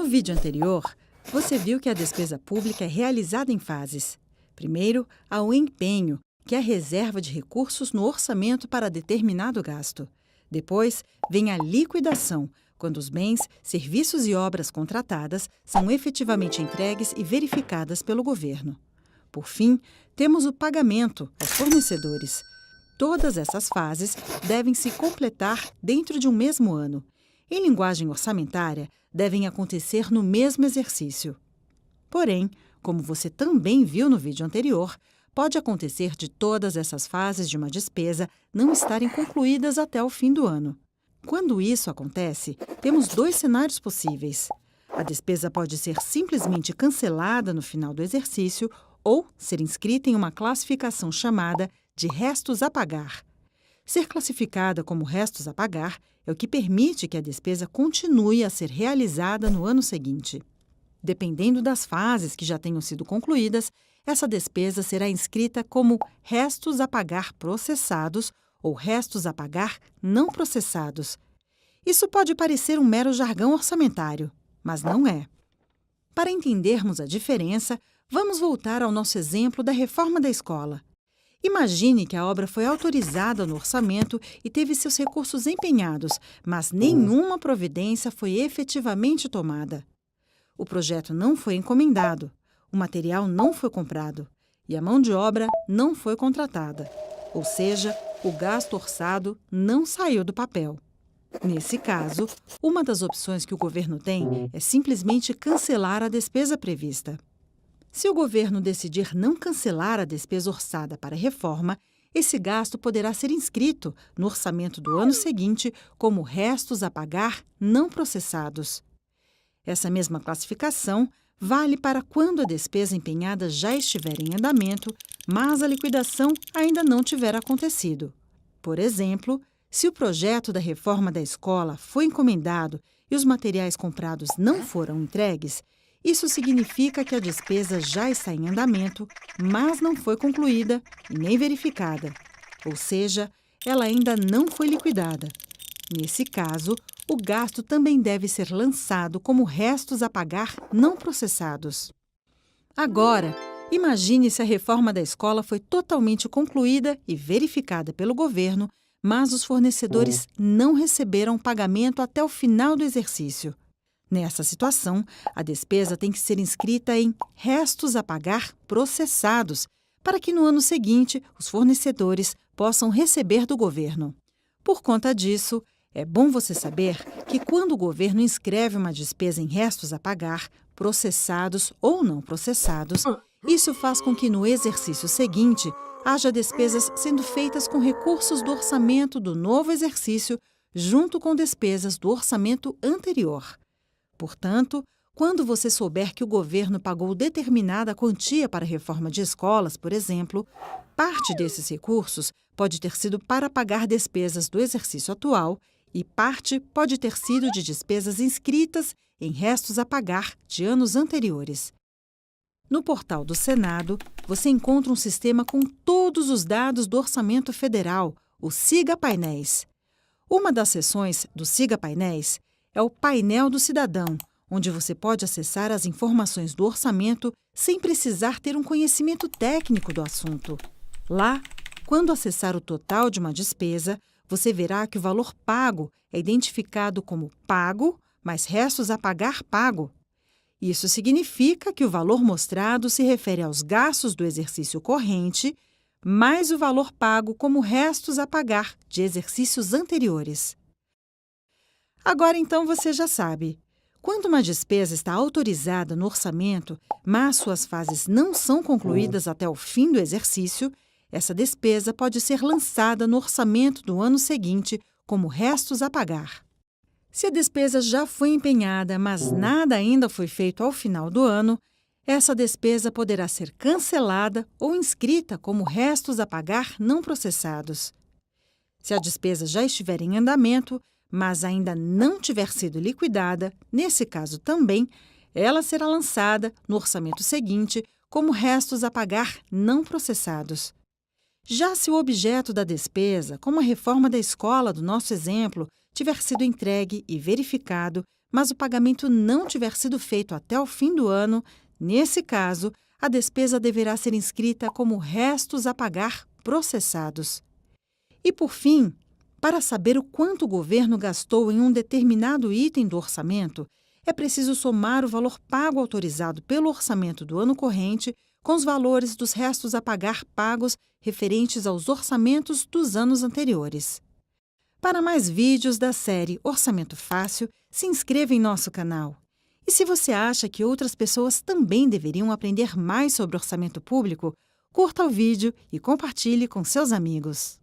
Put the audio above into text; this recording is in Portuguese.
No vídeo anterior, você viu que a despesa pública é realizada em fases. Primeiro, há o empenho, que é a reserva de recursos no orçamento para determinado gasto. Depois, vem a liquidação, quando os bens, serviços e obras contratadas são efetivamente entregues e verificadas pelo governo. Por fim, temos o pagamento aos fornecedores. Todas essas fases devem se completar dentro de um mesmo ano. Em linguagem orçamentária, devem acontecer no mesmo exercício. Porém, como você também viu no vídeo anterior, pode acontecer de todas essas fases de uma despesa não estarem concluídas até o fim do ano. Quando isso acontece, temos dois cenários possíveis. A despesa pode ser simplesmente cancelada no final do exercício ou ser inscrita em uma classificação chamada de restos a pagar. Ser classificada como restos a pagar é o que permite que a despesa continue a ser realizada no ano seguinte. Dependendo das fases que já tenham sido concluídas, essa despesa será inscrita como restos a pagar processados ou restos a pagar não processados. Isso pode parecer um mero jargão orçamentário, mas não é. Para entendermos a diferença, vamos voltar ao nosso exemplo da reforma da escola. Imagine que a obra foi autorizada no orçamento e teve seus recursos empenhados, mas nenhuma providência foi efetivamente tomada. O projeto não foi encomendado, o material não foi comprado e a mão de obra não foi contratada. Ou seja, o gasto orçado não saiu do papel. Nesse caso, uma das opções que o governo tem é simplesmente cancelar a despesa prevista. Se o governo decidir não cancelar a despesa orçada para a reforma, esse gasto poderá ser inscrito no orçamento do ano seguinte como restos a pagar não processados. Essa mesma classificação vale para quando a despesa empenhada já estiver em andamento, mas a liquidação ainda não tiver acontecido. Por exemplo, se o projeto da reforma da escola foi encomendado e os materiais comprados não foram entregues, isso significa que a despesa já está em andamento, mas não foi concluída e nem verificada. Ou seja, ela ainda não foi liquidada. Nesse caso, o gasto também deve ser lançado como restos a pagar não processados. Agora, imagine se a reforma da escola foi totalmente concluída e verificada pelo governo, mas os fornecedores não receberam o pagamento até o final do exercício. Nessa situação, a despesa tem que ser inscrita em restos a pagar processados, para que no ano seguinte os fornecedores possam receber do governo. Por conta disso, é bom você saber que quando o governo inscreve uma despesa em restos a pagar, processados ou não processados, isso faz com que no exercício seguinte haja despesas sendo feitas com recursos do orçamento do novo exercício, junto com despesas do orçamento anterior. Portanto, quando você souber que o governo pagou determinada quantia para a reforma de escolas, por exemplo, parte desses recursos pode ter sido para pagar despesas do exercício atual e parte pode ter sido de despesas inscritas em restos a pagar de anos anteriores. No portal do Senado, você encontra um sistema com todos os dados do Orçamento Federal, o Siga Painéis. Uma das seções do Siga Painéis é o Painel do Cidadão, onde você pode acessar as informações do orçamento sem precisar ter um conhecimento técnico do assunto. Lá, quando acessar o total de uma despesa, você verá que o valor pago é identificado como pago mais restos a pagar pago. Isso significa que o valor mostrado se refere aos gastos do exercício corrente, mais o valor pago como restos a pagar de exercícios anteriores. Agora, então, você já sabe. Quando uma despesa está autorizada no orçamento, mas suas fases não são concluídas até o fim do exercício, essa despesa pode ser lançada no orçamento do ano seguinte como restos a pagar. Se a despesa já foi empenhada, mas nada ainda foi feito ao final do ano, essa despesa poderá ser cancelada ou inscrita como restos a pagar não processados. Se a despesa já estiver em andamento, mas ainda não tiver sido liquidada, nesse caso também, ela será lançada no orçamento seguinte como restos a pagar não processados. Já se o objeto da despesa, como a reforma da escola do nosso exemplo, tiver sido entregue e verificado, mas o pagamento não tiver sido feito até o fim do ano, nesse caso, a despesa deverá ser inscrita como restos a pagar processados. E, por fim, para saber o quanto o governo gastou em um determinado item do orçamento, é preciso somar o valor pago autorizado pelo orçamento do ano corrente com os valores dos restos a pagar pagos referentes aos orçamentos dos anos anteriores. Para mais vídeos da série Orçamento Fácil, se inscreva em nosso canal. E se você acha que outras pessoas também deveriam aprender mais sobre orçamento público, curta o vídeo e compartilhe com seus amigos.